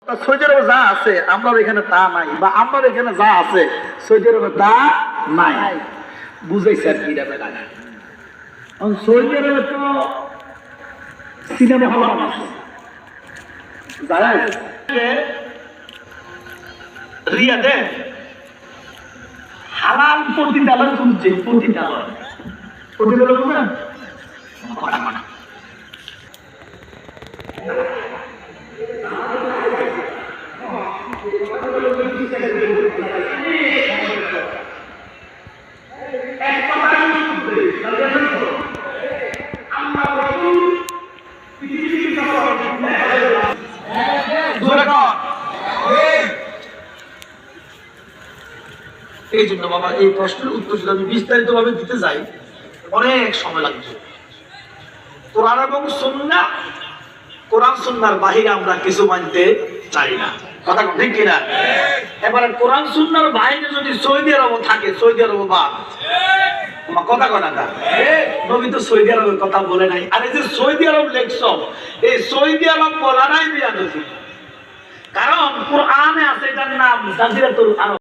Saudi আরবে যা আছে আমরা এখানে তা নাই, বা আমরা এখানে যা আছে সৌদি আরবে তা নাই। বুঝাইছে আর কি যাবে না। সৌদি আরবে তো সিনেমা হল আছে, রিয়াদে হালাল পতিতালয় খুঁজছে, পতিতালয় বুঝলেন? এই জন্য বাবা এই প্রশ্নের উত্তর যদি আমি বিস্তারিত ভাবে দিতে যাই অনেক সময় লাগবে। কোরআন এবং সুন্নাহ, কোরআন সুন্নাহর বাহিরে আমরা কিছু মানতে চাই না, কথা ঠিক কিনা? এবারে কোরআন সুন্নাহর বাহিরে যদি সৌদি আরব থাকে, সৌদি আরব বাদ কথা কথাটা নবী তো সৌদি আরবের কথা বলে নাই। আর এই যে সৌদি আরব লেখছ, এই সৌদি আরব বলা নাই বিয়াদতি, কারণ কোরআনে আছে এটার নাম জাজিরাতুল আরব।